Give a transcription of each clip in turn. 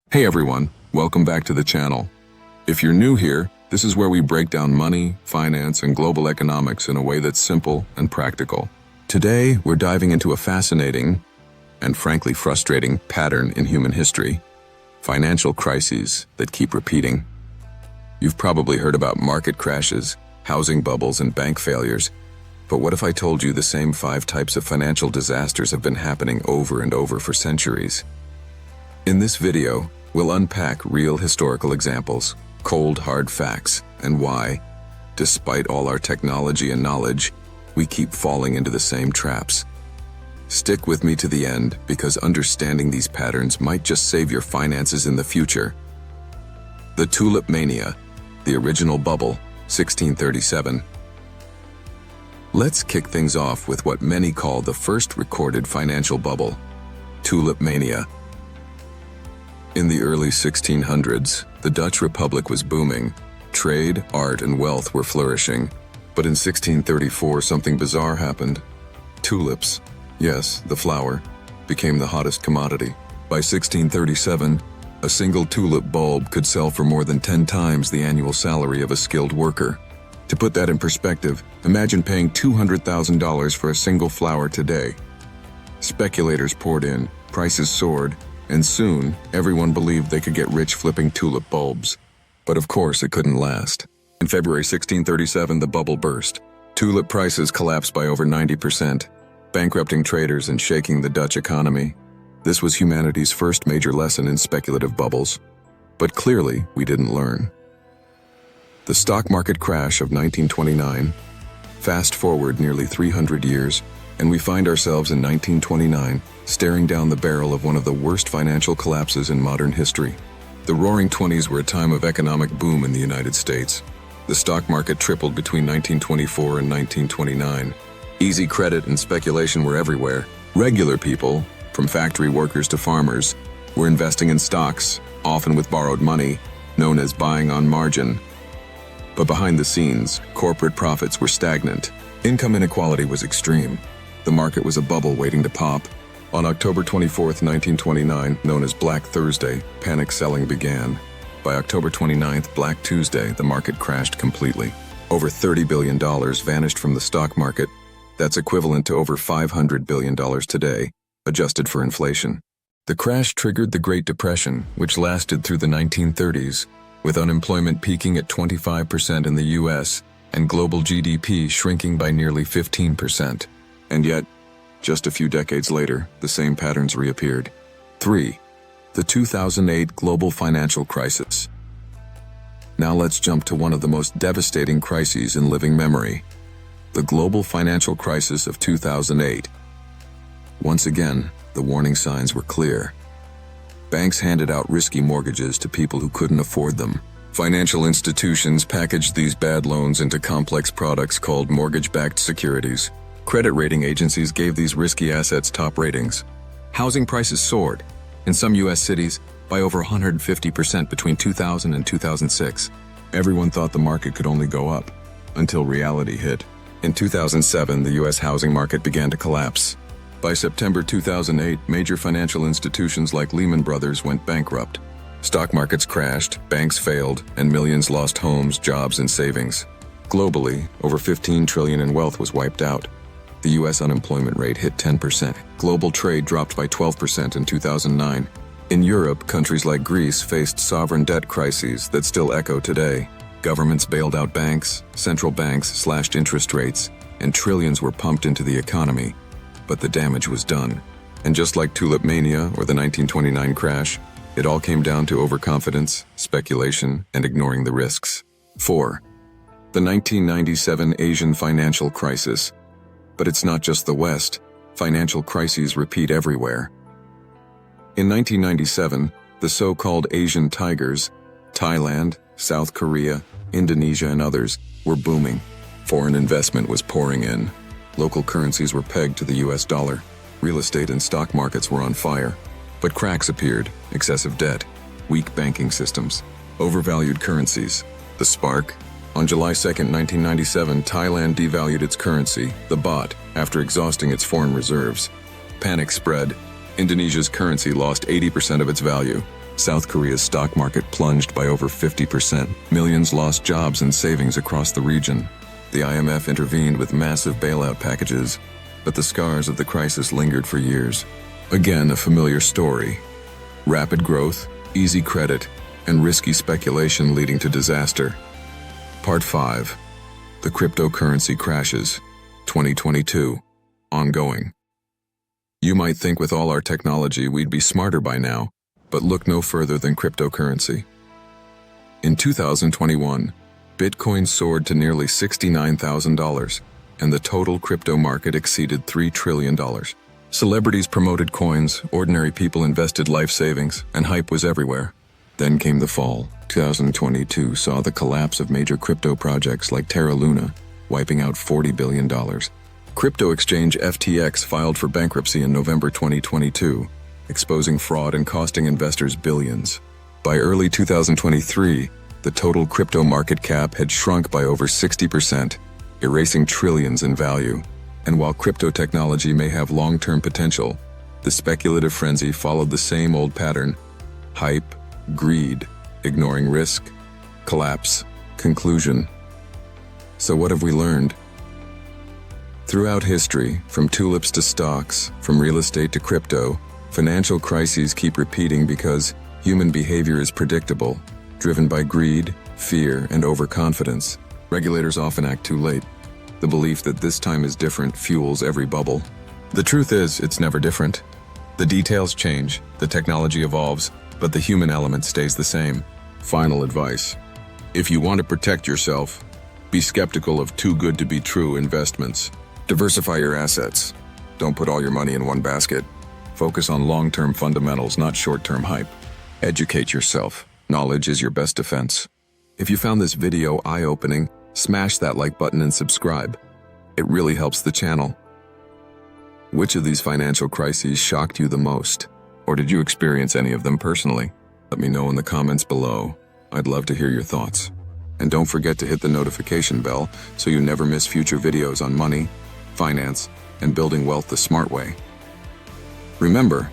Hey everyone, welcome back to the channel. If you're new here, this is where we break down money, finance, and global economics in a way that's simple and practical. Today, we're diving into a fascinating and frankly frustrating pattern in human history: financial crises that keep repeating. You've probably heard about market crashes, housing bubbles, and bank failures. But what if I told you the same 5 types of financial disasters have been happening over and over for centuries? In this video, we'll unpack real historical examples, cold, hard facts, and why, despite all our technology and knowledge, we keep falling into the same traps. Stick with me to the end, because understanding these patterns might just save your finances in the future. The Tulip Mania, the original bubble, 1637. Let's kick things off with what many call the first recorded financial bubble, Tulip Mania. In the early 1600s, the Dutch Republic was booming. Trade, art, and wealth were flourishing. But in 1634, something bizarre happened. Tulips, yes, the flower, became the hottest commodity. By 1637, a single tulip bulb could sell for more than 10 times the annual salary of a skilled worker. To put that in perspective, imagine paying $200,000 for a single flower today. Speculators poured in, prices soared, and soon, everyone believed they could get rich flipping tulip bulbs. But of course, it couldn't last. In February 1637, the bubble burst. Tulip prices collapsed by over 90%, bankrupting traders and shaking the Dutch economy. This was humanity's first major lesson in speculative bubbles. But clearly, we didn't learn. The stock market crash of 1929. Fast forward nearly 300 years, and we find ourselves in 1929, staring down the barrel of one of the worst financial collapses in modern history. The Roaring Twenties were a time of economic boom in the United States. The stock market tripled between 1924 and 1929. Easy credit and speculation were everywhere. Regular people, from factory workers to farmers, were investing in stocks, often with borrowed money, known as buying on margin. But behind the scenes, corporate profits were stagnant. Income inequality was extreme. The market was a bubble waiting to pop. On October 24, 1929, known as Black Thursday, panic selling began. By October 29th, Black Tuesday, the market crashed completely. Over $30 billion vanished from the stock market. That's equivalent to over $500 billion today, adjusted for inflation. The crash triggered the Great Depression, which lasted through the 1930s, with unemployment peaking at 25% in the US and global GDP shrinking by nearly 15%. And yet, just a few decades later, the same patterns reappeared. 3. The 2008 global financial crisis. Now let's jump to one of the most devastating crises in living memory: the global financial crisis of 2008. Once again, the warning signs were clear. Banks handed out risky mortgages to people who couldn't afford them. Financial institutions packaged these bad loans into complex products called mortgage-backed securities. Credit rating agencies gave these risky assets top ratings. Housing prices soared, in some U.S. cities, by over 150% between 2000 and 2006. Everyone thought the market could only go up, until reality hit. In 2007, the U.S. housing market began to collapse. By September 2008, major financial institutions like Lehman Brothers went bankrupt. Stock markets crashed, banks failed, and millions lost homes, jobs, and savings. Globally, over $15 trillion in wealth was wiped out. The U.S. unemployment rate hit 10%. Global trade dropped by 12% in 2009. In Europe, countries like Greece faced sovereign debt crises that still echo today. Governments bailed out banks, central banks slashed interest rates, and trillions were pumped into the economy. But the damage was done. And just like Tulip Mania or the 1929 crash, it all came down to overconfidence, speculation, and ignoring the risks. 4. The 1997 Asian financial crisis. But it's not just the West. Financial crises repeat everywhere. In 1997, the so-called Asian tigers, Thailand, South Korea, Indonesia, and others, were booming. Foreign investment was pouring in. Local currencies were pegged to the US dollar. Real estate and stock markets were on fire. But cracks appeared: excessive debt, weak banking systems, overvalued currencies. The spark? On July 2, 1997, Thailand devalued its currency, the baht, after exhausting its foreign reserves. Panic spread. Indonesia's currency lost 80% of its value. South Korea's stock market plunged by over 50%. Millions lost jobs and savings across the region. The IMF intervened with massive bailout packages, but the scars of the crisis lingered for years. Again, a familiar story. Rapid growth, easy credit, and risky speculation leading to disaster. Part 5. The Cryptocurrency Crashes, 2022. Ongoing. You might think with all our technology we'd be smarter by now, but look no further than cryptocurrency. In 2021, Bitcoin soared to nearly $69,000, and the total crypto market exceeded $3 trillion. Celebrities promoted coins, ordinary people invested life savings, and hype was everywhere. Then came the fall. 2022 saw the collapse of major crypto projects like Terra Luna, wiping out $40 billion. Crypto exchange FTX filed for bankruptcy in November 2022, exposing fraud and costing investors billions. By early 2023, the total crypto market cap had shrunk by over 60%, erasing trillions in value. And while crypto technology may have long-term potential, the speculative frenzy followed the same old pattern: hype, greed, ignoring risk, collapse, conclusion. So what have we learned? Throughout history, from tulips to stocks, from real estate to crypto, financial crises keep repeating because human behavior is predictable, driven by greed, fear, and overconfidence. Regulators often act too late. The belief that this time is different fuels every bubble. The truth is, it's never different. The details change, the technology evolves, but the human element stays the same. Final advice. If you want to protect yourself, be skeptical of too good to be true investments. Diversify your assets. Don't put all your money in one basket. Focus on long-term fundamentals, not short-term hype. Educate yourself. Knowledge is your best defense. If you found this video eye-opening, smash that like button and subscribe. It really helps the channel. Which of these financial crises shocked you the most? Or did you experience any of them personally? Let me know in the comments below. I'd love to hear your thoughts. And don't forget to hit the notification bell so you never miss future videos on money, finance, and building wealth the smart way. Remember,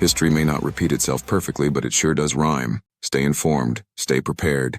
history may not repeat itself perfectly, but it sure does rhyme. Stay informed, stay prepared,